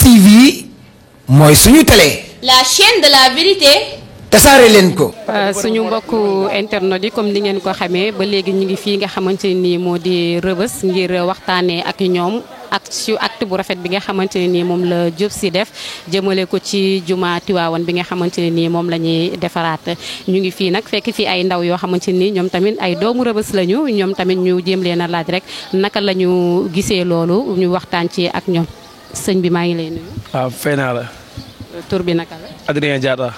TV mooy suñu télé. La chaîne de la vérité. tasaare leen ko. suñu mbokku internet yi comme ni ngeen ko xamee ba léegi ñu ngi fii nga xamante ni moo di Rebeuss ngir waxtaanee ak ñoom ak ci acte bu rafet bi nga xamante ne nii moom la Diop Sy def jëmale ko ci juma Tiwaawan bi nga xamante ne nii moom la ñuy defaraat. ñu ngi fii nag fekk fii ay ndaw yoo xamante ni ñoom tamit ay doomu Rebeuss lañu ñoom tamit ñu jéem leen a laaj rek naka la ñu gisee loolu ñu waxtaan ci ak ñoom sëñ bi maa ngi lay nuyu. waaw fay naa la. tur bi naka la. Adrien Diatta.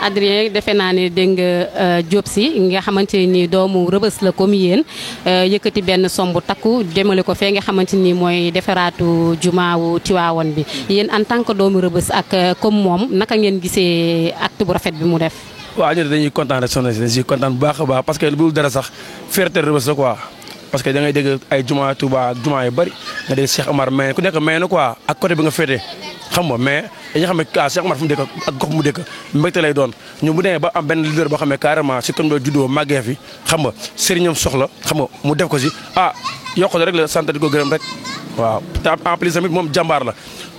Adrien defe naa ne dégg nga Diop Sy nga xamante ni doomu Rebeuss la comme yéen yëkkati benn somb takku demale ko fee nga xamante ni mooy defaraatu jumaawu Tiwaawan bi yéen en tant que doomu Rebeuss ak comme moom naka ngeen gisee acte bu rafet bi mu def. waaw ñun dañuy kontaan rek soxna si dañuy siy kontaan bu baax a baax parce que bu dul dara sax fierté Rebeuss la quoi parce que da ngay dégg ay juma Touba ak juma yu bëri nga dégg Cheikh Omar mais ku nekk may na quoi ak côté bi nga féetee. xam nga mais dañuy xam ne Cheikh Omar fu mu dëkk ak gox mu dëkk mbégte lay doon ñu bu demee ba am benn leader boo xam ne carrément si comme juddoo màggee fi xam nga sëriñam soxla xam nga mu def ko si yokk rek la sant di ko gërëm rek waaw te en plus tamit moom jàmbaar la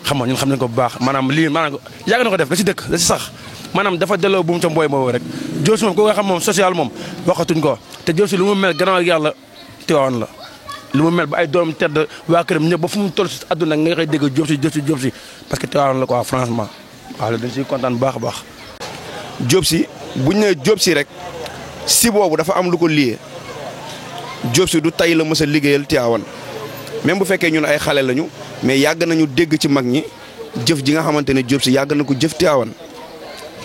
xam nga ñun xam nañ ko bu baax maanaam lii maanaam yàgg na ko def da si dëkk da si sax maanaam dafa delloo bu mu ca mbooy boobu rek Diop Sy moom ko nga xam moom social moom waxatuñ ko te Diop Sy lu mu mel gannaaw yàlla Tiwaawan la lu mu mel ba ay doom tedd waa këram ñëpp ba fu mu toll si àdduna nga koy dégg Diop Sy parce que Tiwaawan la quoi franchement waaw loolu dañ siy kontaan bu baax a baax. Diop Sy buñ nee Diop Sy rek si boobu dafa am lu ko lié Diop Sy du tay la mës a liggéeyal Tiwaawan même bu fekkee ñun ay xale lañu mais yàgg nañu dégg ci mag ñi jëf ji nga xamante ne Diop Sy yàgg na ko jëf Tiwaawan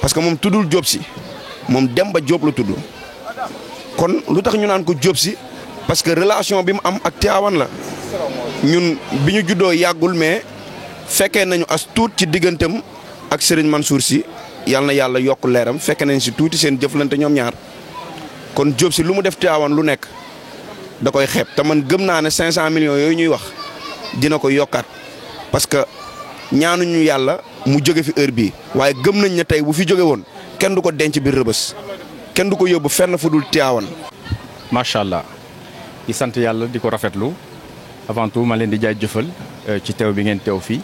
parce que moom tuddul Diop Sy moom Demba Diop la tudd kon lu tax ñu naan ko Diop Sy parce que relation bi mu am ak Tiwaawan la ñun bi ñu juddoo yàggul mais fekkee nañu as tuut ci digganteem ak Serigne Mansour Sy yàlla na yàlla yokk leeram fekkee nañ si tuuti seen jëflante ñoom ñaar kon Diop Sy lu mu def Tiwaawan lu nekk da koy xeeb te man gëm naa ne 500 millions yooyu ñuy wax dina ko yokkaat parce que ñaanuñu yàlla mu jóge fi heure bii waaye gëm nañ ne tey bu fi jóge woon kenn du ko denc biir Rebeuss kenn du ko yóbbu fenn fu dul Tiwaawan. macha allah. di sant yàlla di ko rafetlu avant tout ma leen di jaajëfal ci teew bi ngeen teew fii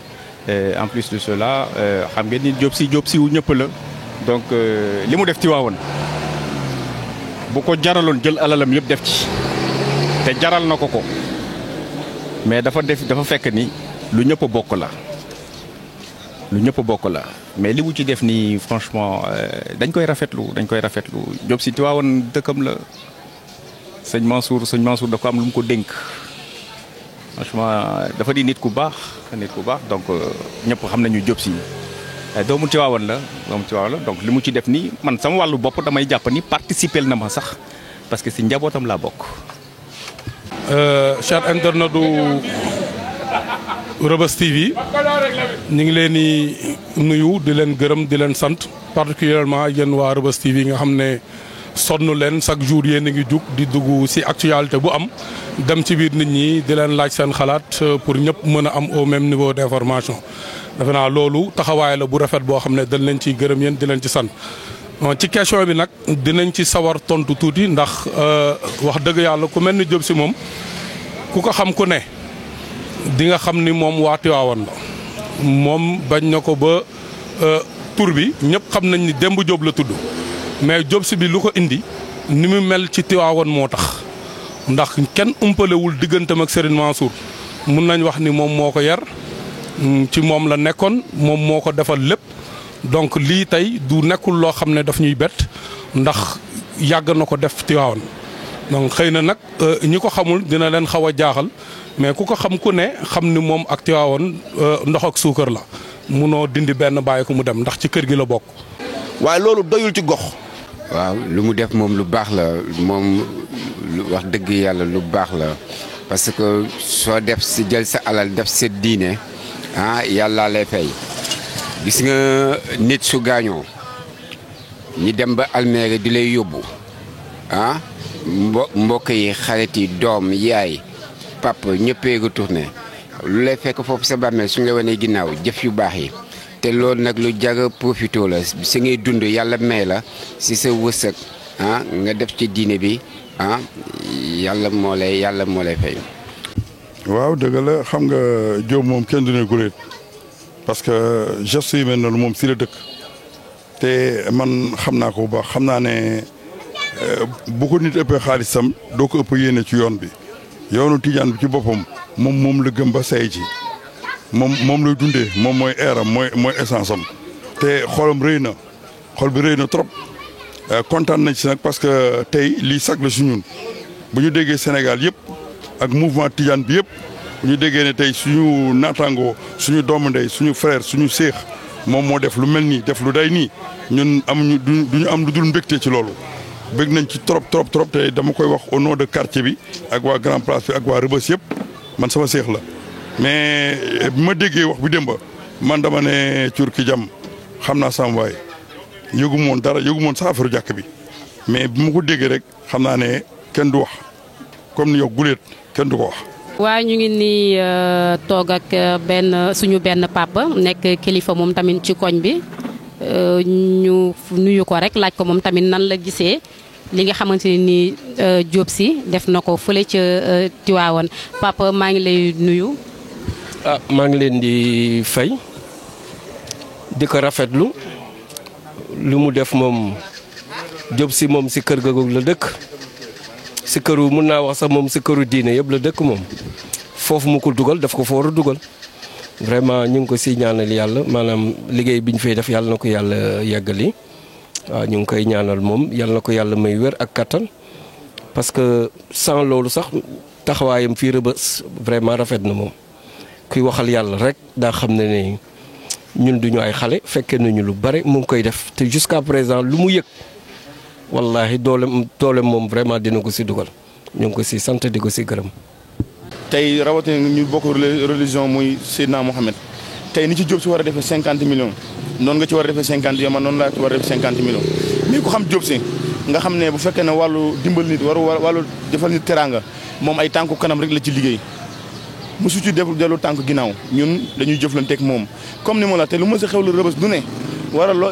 en plus de cela xam ngeen ni Diop Sy wu ñëpp la donc li mu def Tiwaawan bu ko jaraloon jël alalam yëpp def ci te jaral na ko mais dafa fekk ni lu ñëpp bokk la mais li mu ci def nii franchement dañ koy rafetlu Diop Sy Tiwaawan dëkkam la. sëñ Mansour da ko am lu mu ko dénk franchement dafa di nit ku baax donc ñëpp xam nañu Diop Sy doomu Tiwaawan la donc li mu ci def nii man sama wàllu bopp damay jàpp ni participer na ma sax parce que si njabootam laa bokk. cher internet du Rebeuss TV ñu ngi leen di nuyu di leen gërëm di leen sant particulièrement yéen waa Rebeuss TV nga xam ne. sonn leen chaque jour yéen a ngi jug di dugg ci actualité bu am dem ci biir nit ñi di leen laaj seen xalaat pour ñëpp mën a am au même niveau d'information defe naa loolu taxawaay la bu rafet boo xam ne dañ leen ciy gërëm yéen di leen ci sant ci question bi nag dinañ ci sawar tontu tuuti ndax wax dëgg yàlla ku mel ni Diop Sy moom ku ko xam ku ne di nga xam ni moom waa Tiwaawan la moom bañ na ko ba tur bi ñëpp xam nañ ni Demba Diop la tudd. mais Diop Sy bi lu ko indi ni mu mel ci Tiwaawan moo tax ndax kenn umpalewul digganteem ak Serigne Mansour mun nañ wax ni moom moo ko yar ci moom la nekkoon moom moo ko defal lépp donc lii tey du nekkul loo xam ne daf ñuy bett ndax yàgg na ko def Tiwaawan donc xëy na nag ñi ko xamul dina leen xaw a jaaxal mais ku ko xam ku ne xam ni moom ak Tiwaawan ndox ak suukar la munoo dindi benn bàyyi ko mu dem ndax ci kër gi la bokk. waaye loolu doyul ci gox. waaw lu mu def moom lu baax la moom wax dëgg yàlla lu baax la parce que soo def si jël sa alal def sa diine yàlla lay fay gis nga nit su gaañoo ñi dem ba almeere di lay yóbbu mbokk yi xarit yi doom yaay papa ñëppee retourné lu lay fekk foofu sa bàmmeel suñu la wanee ginnaaw jëf yu baax yi. te loolu nag lu jaga profito la si ngay dund yàlla may la si sa wërsëg nga def ci diine bi yàlla moo lay fay. waaw dëgg la xam nga Diop moom kenn du ne guléet parce que geste yu mel noonu moom fii la dëkk te man xam naa ko bu baax xam naa ne bu ko nit ëppee xaalisam doo ko ëpp yéene ci yoon bi yoonu Tijaan bi ci boppam moom la gëm ba say ci moom lay dundee moom mooy eeram mooy essence am te xolam rëy na xol bi rëy na trop kontaan nañ ci nag parce que tey lii sag la su ñun bu ñu déggee Sénégal yëpp ak mouvement Tijaan bi yëpp bu ñu déggee ne tey suñu naataangoo suñu doomu ndey suñu frère suñu séex moom moo def lu mel nii def lu day nii ñun duñu am lu dul mbégte ci loolu bëgg nañ ci trop te dama koy wax au nom de quartier bi ak waa Grand Place bi ak waa Rebeuss yëpp man sama séex la mais bi ma déggee wax bi démba man dama ne curki jam xam naa sama waay yëgu moon dara yëgu moon sax affaire jàkk bi mais bi ma ko déggee rek xam naa ne kenn du wax comme ni yow guleet kenn du ko wax. waa ñu ngi nii toog ak suñu benn papa nekk kilifa moom tamit ci koñ bi ñu nuyu ko rek laaj ko moom tamit nan la gisee li nga xamante ne nii Diop Sy def na ko fële ca Tiwaawan papa maa ngi lay nuyu. maa ngi leen di fay di ko rafetlu lu mu def moom Diop Sy moom si kër googu la dëkk si këru mun naa wax sax moom si këru diine yëpp la dëkk moom foofu mu ko dugal daf ko fa war a dugal vraiment ñu ngi ko si ñaanal yàlla maanaam liggéey bi ñu fay def yàlla na ko yàlla yeggali waaw ñu ngi koy ñaanal moom yàlla na ko yàlla may wér ak kattan parce que sans loolu sax taxawaayam fii Rebeuss vraiment rafet na moom kuy waxal yàlla rek daa xam ne ne ñun duñu ay xale fekkee nañu lu bare mu ngi koy def te jusqu'à présent lu mu yëg wallahi doole moom vraiment dina ko si dugal ñu ngi ko si sant di ko si gërëm. tey rawatina ñu bokk religion muy Seydina Mohamed tey ni ci Diop Sy war a defee 50 millions noonu nga ci war a defee 50 yow man noonu laa ci war a defee 50 millions mais ku xam Diop Sy nga xam ne bu fekkee ne wàllu dimbal nit wàllu defal nit teraanga moom ay tànku kanam rek la ci liggéey mosu ci dellu tànk ginnaaw ñun dañuy jëflanteeg moom comme ni ma la te lu mës a xewlu Rebeuss du ne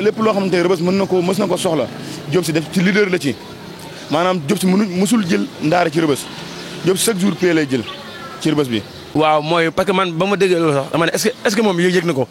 lépp loo xamante ne Rebeuss mës na ko soxla Diop Sy def ci leader la ci maanaam Diop Sy mësul jël ndaare ci Rebeuss Diop Sy chaque jour pay lay jël ci Rebeuss bi. waaw mooy parce que man ba ma déggee loolu sax dama ne est-ce que moom yëg na ko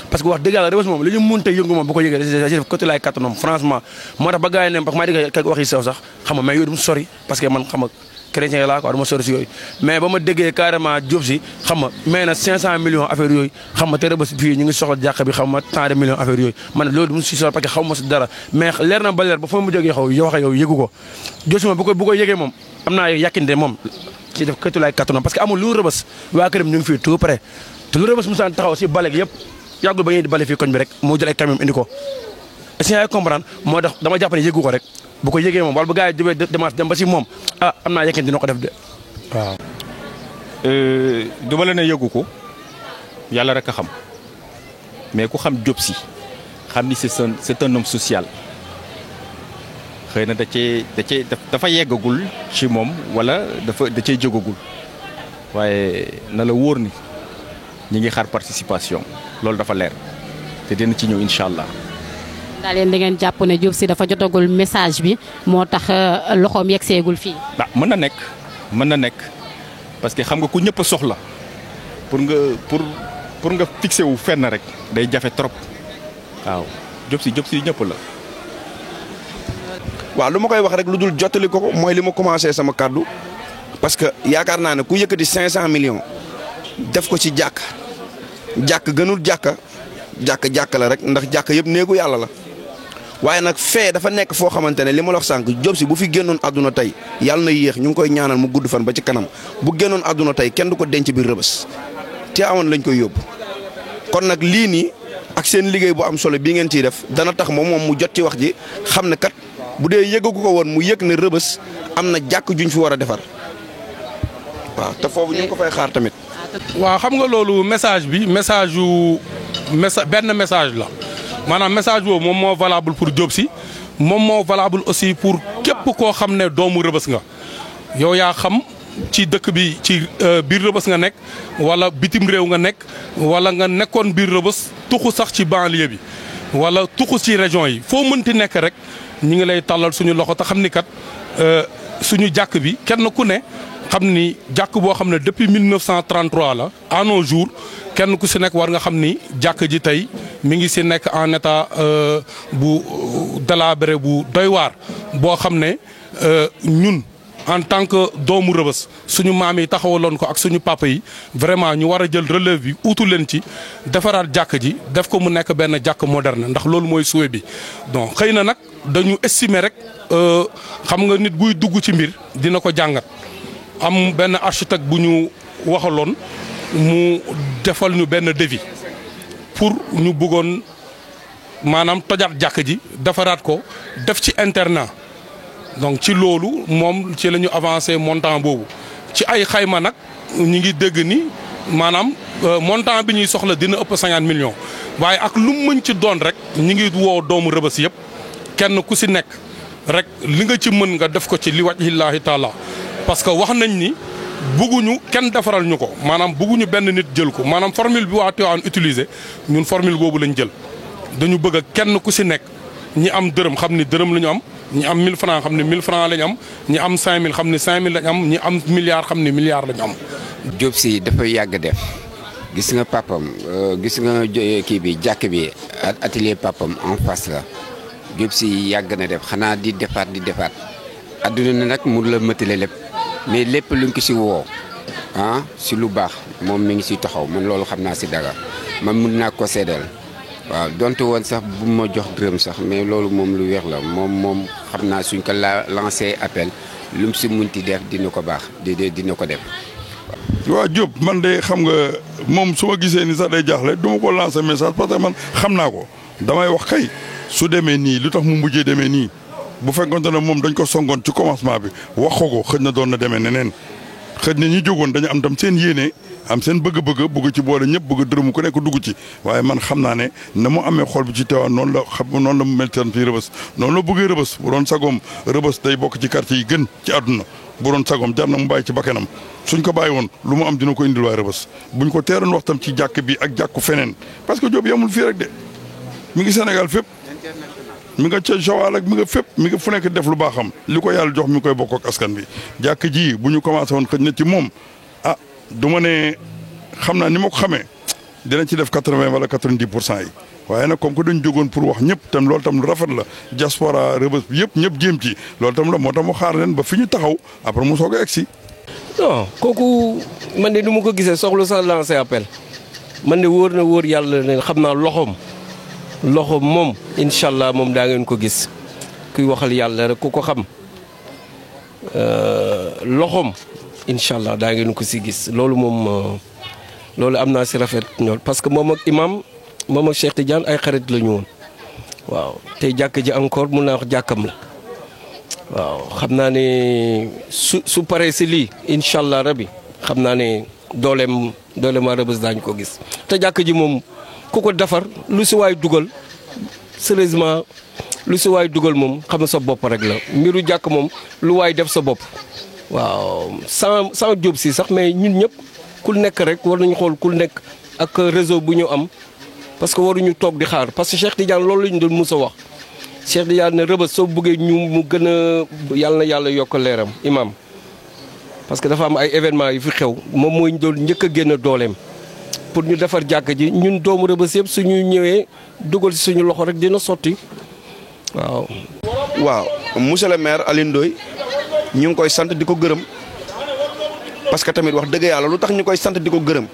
parce que wax dëgg yàlla Rebeuss moom li ñu mënut a yëngu moom bu ko yëgee def côté laay kattanam franchement moo tax ba gars yi ne parce que maa dégg kay wax yi sew sax xam nga mais yooyu du mu sori parce que man xam nga chrétien laa quoi du ma sori si yooyu mais ba ma déggee carrément Diop Sy xam nga may na 500 millions affaire yooyu xam nga te Rebeuss fii ñu ngi soxla jàkk bi xam nga tant de millions affaire yooyu man loolu du mu si sori parce que xaw ma si dara mais leer na ba leer ba fa mu jógee xaw yow yëgu ko Diop Sy moom bu ko yëgee moom am naa yàkkinde moom ci def këtu laay kattanam parce que amul lu Rebeuss waa këram ñu ngi fii tout près te lu Rebeuss musaan taxaw si bale gi yëpp yàggul ba ñuy bale fii koñ bi rek moo jël ay camion indi ko est-ce que yaa comprendre moo tax dama jàpp ne yëgu ko rek bu ko yëgee moom wala bu gars yi jubee démarche dem ba si moom am naa yëkkati dina ko def de waaw. du ma la ne yëgu ko yàlla rek a xam mais ku xam Diop Sy xam ni c'est un homme social xëy na dafa yeggagul ci moom wala da cee jógagul waaye na la wóor ni ñi ngi xaar participation loolu dafa leer te dina ci ñëw incha allah. daal yéen da ngeen jàpp ne Diop Sy dafa jotagul message bi moo tax loxoom yegg seegul fii. mën na nekk parce que xam nga ku ñëpp a soxla pour nga fixé wu fenn rek day jafe trop waaw Diop Sy ñëpp la. waaw lu ma koy wax rek lu dul jottali ko mooy li ma commencé sama kàddu parce que yaakaar naa ne ku yëkkati 500 millions def ko ci jàkk gënul jàkka la rek ndax jàkk yëpp néegu yàlla la waaye nag fee dafa nekk foo xamante ne li ma la wax sànq Diop Sy bu fi génnoon àdduna tey yàlla na yéex ñu ngi koy ñaanal mu gudd fan ba ci kanam bu génnoon àdduna tey kenn du ko denc biir Rebeuss te awoon lañ koy yóbbu kon nag lii nii ak seen liggéey bu am solo bii ngeen ciy def dana tax moom mu jot ci wax ji xam ne kat bu dee yëgagu ko woon mu yëg ne Rebeuss am na jàkk juñ fi war a defar waaw te foofu ñu ngi ko fay xaar tamit. waaw xam nga loolu message bi benn message la maanaam message boobu moom moo valable pour Diop Sy moom moo valable aussi pour képp koo xam ne doomu Rebeuss nga yow yaa xam ci dëkk bi ci biir Rebeuss nga nekk wala bitim réew nga nekk wala nga nekkoon biir Rebeuss tuxu sax ci banlieue bi wala tuxu ci région yi foo mënti nekk rek ñu ngi lay tàllal suñu loxo te xam ni kat suñu jàkk bi kenn ku ne xam ni jàkk boo xam ne depuis 1933 la à nos jours kenn ku si nekk war nga xam ni jàkk ji tey mi ngi si nekk en état bu délabré bu doy waar boo xam ne ñun en tant que doomu Rëbës suñu maam yi taxawaloon ko ak suñu papa yi vraiment ñu war a jël relève bi utu leen ci defaraat jàkk ji def ko mu nekk benn jàkk moderne ndax loolu mooy souhait bi. donc xëy na nag dañu estimer rek xam nga nit buy dugg ci mbir dina ko jàngat am benn architecte bu ñu waxaloon mu defal ñu benn devis pour ñu bëggoon maanaam tojaat jàkk ji defaraat ko def ci internat. donc ci loolu moom ci la ñu avancé montant boobu ci ay xayma nag ñu ngi dégg ni maanaam montant bi ñuy soxla dina ëpp 50 millions waaye ak lu mu mën ci doon rek ñu ngi woo doomu Rëbës yëpp kenn ku si nekk rek li nga ci mën nga def ko ci li wajhillaahi taala parce que wax nañ ni bugguñu kenn defaral ñu ko maanaam bugguñu benn nit jël ko maanaam formule bi waa Tivaouane utilisé ñun formule boobu lañ jël dañu bëgg a kenn ku si nekk ñi am dërëm xam ni dërëm la ñu am. ñi am 1000 francs xam ne 1000 francs lañ am ñi am 5000 xam ne 5000 lañ am ñi am milliard xam ne milliard lañ am. Diop Sy dafa yàgg def gis nga papam gis nga kii bi jàkk bi atelier papam en face la Diop Sy yàgg na def xanaa di defaat adduna na nag mu la mëtale lépp mais lépp luñ ko si woo si lu baax moom mi ngi si taxaw man loolu xam naa si dara man mun naa ko seedeel. waaw donte woon sax bu ma jox dërëm sax mais loolu moom lu weex la moom xam naa suñ ko lancé appel lu mu si munti def dina ko baax dina ko def. waaw Diop man de xam nga moom su ma gisee ni sax day jaaxle du ma ko lancé message parce que man xam naa ko damay wax kay su demee nii lu tax mu mujjee demee nii bu fekkonte ne moom dañ ko songoon ci commencement bi wax ko xëj na doon na demee neneen xëj na ñi jógoon dañu am tam seen yéene. am seen bëgg ci boole ñëpp bëgg dërëmu ku nekk dugg ci waaye man xam naa ne na mu amee xol bi ci Tivaouane noonu la mu mel fii Rëbës noonu la bëggee Rëbës bu doon sagoom Rëbës day bokk ci quartier yi gën ci àdduna bu doon sagoom jar na mu bàyyi ci bakkanam suñ ko bàyyi woon lu mu am dina ko indil waa Rëbës buñ ko teeroon wax tam ci jàkk bi ak jàkku feneen parce que Diop yamul fii rek de mi ngi Sénégal fépp mi nga ca Joal ak mi nga fépp mi nga fu nekk def lu baaxam li ko yàlla jox mi koy bokk ak askan bi jàkk ji bu ñu commencé woon xëj na ci moom du ma ne xam naa ni ma ko xamee dina ci def 80 wala 90% yi waaye nag comme que dañ jógoon pour wax ñëpp tam loolu tam lu rafet la diaspora Rëbës bi yëpp ñëpp jéem ci loolu tam la moo tax mu xaar leen ba fi ñu taxaw après mu soog a egsi. non kooku man de du ma ko gisee soxla sax lancé appel man de wóor na wóor yàlla ne xam naa loxoom moom incha allah moom daa ngeen ko gis kuy waxal yàlla rek ku ko xam loxoom. incha allah daa ngeen ko si gis loolu moom loolu am naa si rafet ñool parce que moom ak imam moom ak Cheikh Tidiane ay xarit la ñu woon waaw tey jàkk ji encore mun naa wax jàkkam la waaw xam naa ne su paree si lii incha allah rabi xam naa ne dooleem waa Rëbës daañu ko gis te jàkk ji moom ku ko defar lu si waay dugal sérieusement lu si waay dugal moom xam na sa bopp rek la mbiru jàkk moom lu waay def sa bopp. waaw sans Diop Sy sax mais ñun ñëpp ku nekk rek war nañu xool ku nekk ak réseau bu ñu am parce que waruñu toog di xaar parce que Cheikh Tidiane loolu la ñu doon mus a wax Cheikh Tidiane ne Rëbës soo bëggee ñu mu gën a yàlla na yàlla yokk leeram imam parce que dafa am ay événements yu fi xew moom mooy ñu doon njëkk a génn dooleem pour ñu defar jàkk ji ñun doomu Rëbës yëpp suñu ñëwee dugal si suñu loxo rek dina sotti waaw. waaw monsieur le maire Alioune Ndoye ñu ngi koy sant di ko gërëm parce que tamit wax dëgg yàlla lu tax ñu koy sant di ko gërëm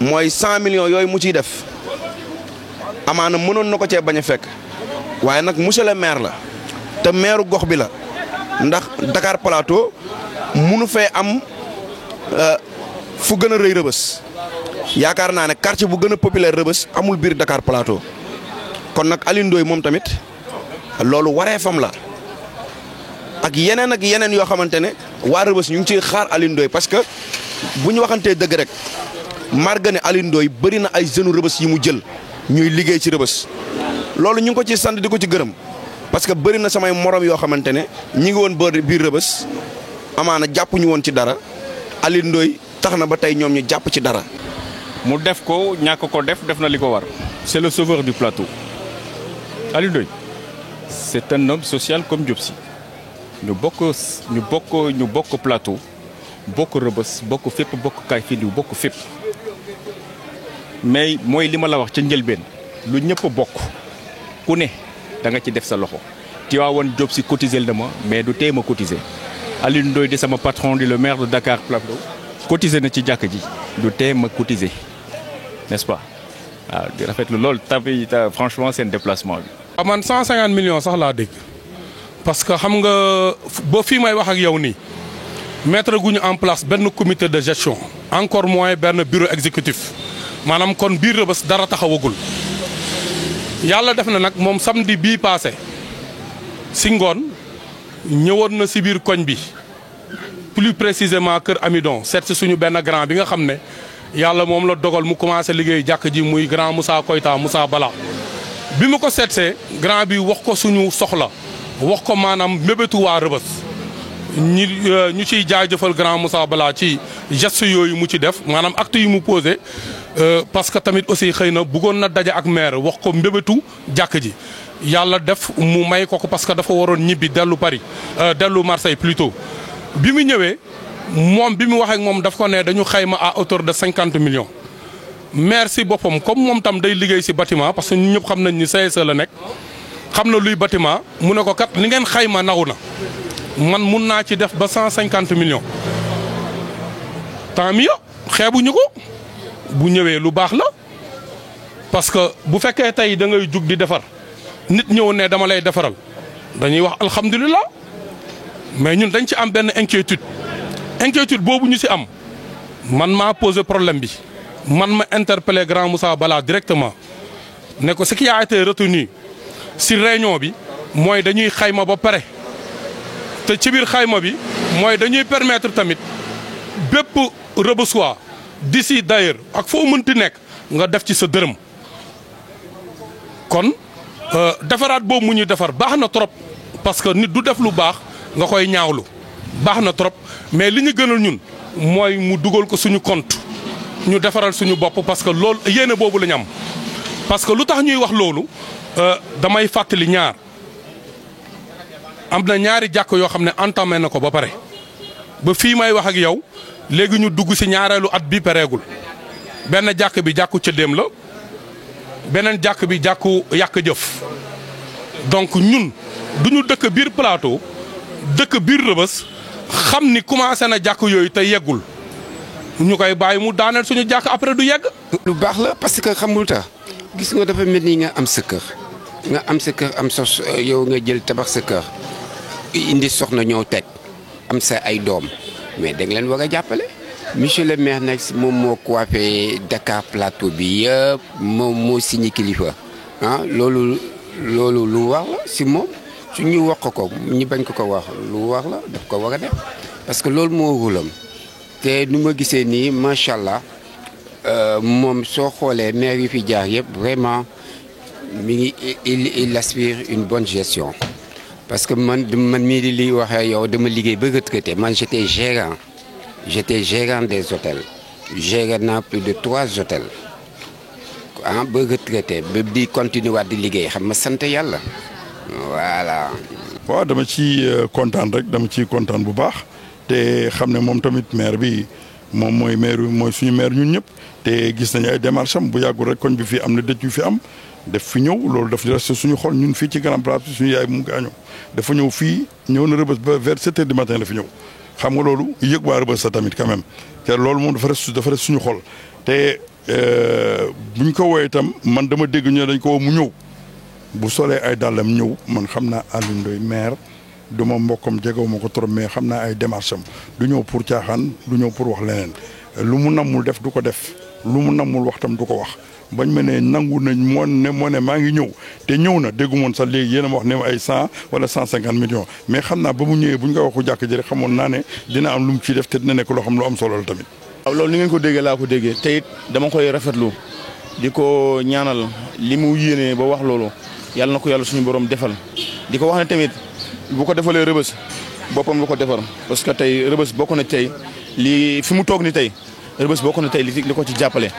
mooy 100 millions yooyu mu ciy def amaana mënoon na ko cee bañ a fekk waaye nag monsieur le maire la te maire gox bi la ndax Dakar Plateau munu fee am fu gën a rëy Rëbës yaakaar naa ne quartier bu gën a populaire Rëbës amul biir Dakar Plateau kon nag Alioune Ndoye moom tamit loolu wareefam la. ak yeneen yoo xamante ne waa Rëbës ñu ngi ciy xaar Alioune Ndoye parce que bu ñu waxantee dëgg rek marga ne Alioune Ndoye bëri na ay jeunes Rëbës yi mu jël ñuy liggéey ci Rëbës loolu ñu ngi ko ci sant di ko ci gërëm parce que bëri na samay morom yoo xamante ne ñi ngi woon biir Rëbës amaana jàpp ñu woon ci dara Alioune Ndoye tax na ba tey ñoom ñu jàpp ci dara. mu def ko ñàkk ko def na li ko war. c'est le sauveur du plateau Alioune Ndoye c'est un homme social comme Diop Sy ñu bokk plateau bokk Rebeuss bokk fépp bokk Kayfindiw bokk fépp mais mooy li ma la wax ca njëlbeen lu ñëpp bokk ku ne da nga ci def sa loxo Tivaouane Diop Sy cotiser na ma mais du tee ma cotiser Alioune Ndoye di sama patron di le maire de Dakar Plateau cotiser na ci jàkk ji du tee ma cotiser n'est-ce pas waaw di rafetlu lool tamit franchement seen déplacement bi. man 150 millions sax laa dégg parce que xam nga ba fii may wax ak yow nii mettre guñu en place benn comité de gestion encore moins benn bureau exécutif maanaam kon biir Rebeuss dara taxawagul yàlla def na nag moom samedi bii passé si ngoon ñëwoon na si biir koñ bi plus précisément kër Amidon seet si suñu benn grand bi nga xam ne yàlla moom la dogal mu commencé liggéey jàkk ji muy grand Moussa Koyta Moussa Bala bi mu ko seetsee grand bi wax ko suñu soxla wax ko maanaam mébétu waa Rebeuss ñu ciy jaajëfal grand Moussa Bala ci geste yooyu mu ci def maanaam acte yi mu posé parce que tamit aussi xëy na bëggoon na daje ak maire wax ko mbébétu jàkk ji yàlla def mu may ko parce que dafa waroon ñibbi dellu Paris dellu Marseille plutôt bi mu ñëwee moom bi mu waxee ak moom daf ko ne dañu xayma à hauteur de 50 millions maire si boppam comme moom tam day liggéey si bâtiment parce que ñun ñëpp xam nañ ni CSE la nekk xam na luy bâtiment mu ne ko kat li ngeen xayma naw na man mun naa ci def ba 150 millions tant mieux xeebuñu ko bu ñëwee lu baax la parce que bu fekkee tey da ngay jug di defar nit ñëw ne dama lay defaral dañuy wax alhamdulilah mais ñun dañ ci am benn inquiétude boobu ñu ci am man maa posé problème bi man ma interpellé grand Moussa Bala directement ne ko ce qui a été retenu ci réunion bi mooy dañuy xayma ba pare te ci biir xayma bi mooy dañuy permettre tamit bépp Rebeussoi d'ici d'ailleurs ak foo mënti nekk nga def ci sa dërëm kon defaraat boobu mu ñuy defar baax na trop parce que nit du def lu baax nga koy ñaawlu baax na trop mais li ñu gënal ñun mooy mu dugal ko suñu compte ñu defaral suñu bopp parce que loolu yéene boobu la ñu am parce que lu tax ñuy wax loolu damay fàttali ñaar am na ñaari jàkk yoo xam ne entamé na ko ba pare ba fii may wax ak yow léegi ñu dugg ci ñaareelu at bi pareegul benn jàkk bi jàkku cëddeem la beneen jàkk bi jàkku yàq jëf donc ñun duñu dëkk biir plateau dëkk biir Rebeuss xam ni commencé na jàkk yooyu te yeggul ñu koy bàyyi mu daaneel suñu jàkk après du yegg. lu baax la parce que xamul tax gis nga dafa mel ni nga am sa kër nga am sa kër am sos yow nga jël tabax sa kër indi soxna ñëw teg am sa ay doom mais da nga leen war a jàppale. monsieur le maire nag moom moo coiffé Dakar Plateau bi yëpp moom moo signé kilifa ah loolu lu wax la si moom su ñu wax ko ñu bañ ko wax lu wax la daf ko war a def parce que loolu moo rulam te nu ma gisee nii macha allah moom soo xoolee maire yi fi jaar yëpp vraiment mi ngi il aspire une bonne gestion parce que man mii di li waxee yow dama liggéey ba retraité man j'étais gérant des hôtels géré naa plus de 3 hôtels ah ba retraité ba di continuer waat di liggéey xam ma sant yàlla voilà. waaw dama ci kontaan rek dama ci kontaan bu baax te xam ne moom tamit maire bi moom mooy suñu maire ñun ñëpp te gis nañu ay démarches am bu yàggul rek koñ bi fii am na dëj yu fi am def fi ñëw loolu daf di resté suñu xol ñun fii ci Grand Place bi suñu yaay mu gaañoo dafa ñëw fii ñëw na Rebeuss ba vers 7 heures du matin la fi ñëw. xam nga loolu yëg waa Rebeuss sa tamit quand même te loolu moom dafa res suñu xol te buñ ko woowee itam man dama dégg ñu dañ ko woo mu ñëw bu solee ay dàllam ñëw man xam naa Alioune Ndoye maire du ma mbokkam jegewu ma ko trop mais xam naa ay démarches am du ñëw pour caaxaan du ñëw pour wax leneen lu mu nammul def du ko def lu mu nammul wax tam du ko wax bañ ma ne nangu nañ moo ne maa ngi ñëw te ñëw na déggu moon sax léegi yéen a ma wax ne ay 100 wala 150 millions mais xam naa ba mu ñëwee bu ñu ko waxu jàkk ji rek xamoon naa ne dina am lu mu ciy def te dina nekk loo xam lu am solo la tamit. waaw loolu ni ngeen ko déggee laa ko déggee te it dama koy rafetlu di ko ñaanal li mu yéenee ba wax loolu yàlla na ko yàlla suñu borom defal di ko wax ne tamit bu ko defalee Rebeuss boppam lu ko defar parce que tey Rebeuss bokk na tey lii fi mu toog ni tey Rebeuss bokk na tey li ko ci jàppale.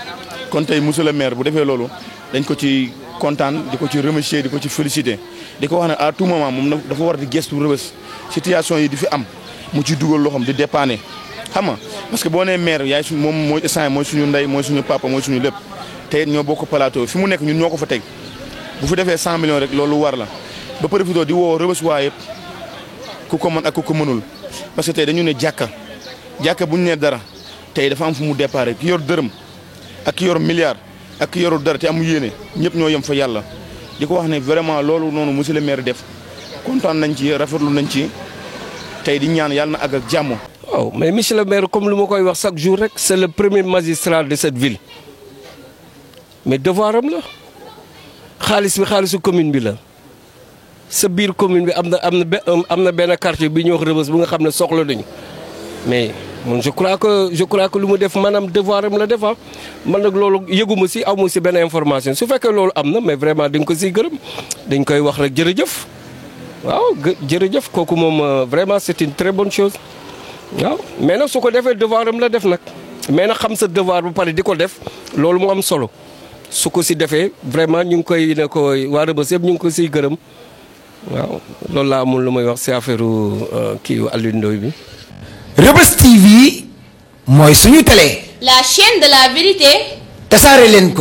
kon tey monsieur le maire bu defee loolu dañ ko ci kontaan di ko ci remercier di ko ci féliciter di ko wax ne à tout moment moom dafa war di gestu Rebeuss situation yi di fi am mu ci dugal loxoom di dépanner xam nga parce que boo nee maire yaay moom mooy instant mooy suñu ndey mooy suñu papa mooy suñu lépp te ñoo bokk plateau fi mu nekk ñun ñoo ko fa teg bu fi defee 100 millions rek loolu war la ba profité di woo Rebeuss waa yëpp ku ko mën ak ku ko mënul parce que tey dañu ne jàkka bu ñu nee dara tey dafa am fu mu départ ki yor dërëm ak ki yor milliard ak ki yorul dara te amu yéene ñëpp ñoo yem fa yàlla di ko wax ne vraiment loolu noonu monsieur le maire def kontaan nañ ci rafetlu nañ ci tey di ñaan yàlla na àgg ak jàmm. waaw mais monsieur le maire comme lu ma koy wax chaque jour rek c'est le premier magistrat de cette ville mais devoir am la xaalis bi xaalisu commune bi la sa biir commune bi am na benn quartier bi ñuy wax Rebeuss bu nga xam ne soxla nañu mais man je crois que lu mu def maanaam devoir am la def man nag loolu yëguma si amu si benn information su fekkee loolu am na mais vraiment dañ ko siy gërëm dañ koy wax rek jërëjëf waaw jërëjëf kooku moom vraiment c'est une très bonne chose waaw mais nag su ko defee devoir am la def nag mais nag xam sa devoir ba pare di ko def loolu mu am solo su ko si defee vraiment ñu ngi koy ne ko waa Rebeuss yëpp ñu ngi ko siy gërëm waaw loolu laa amul lu may wax si affaire kii Alioune Ndoye bi. Rebeuss TV mooy suñu télé. La chaîne de la vérité. tasaare leen ko.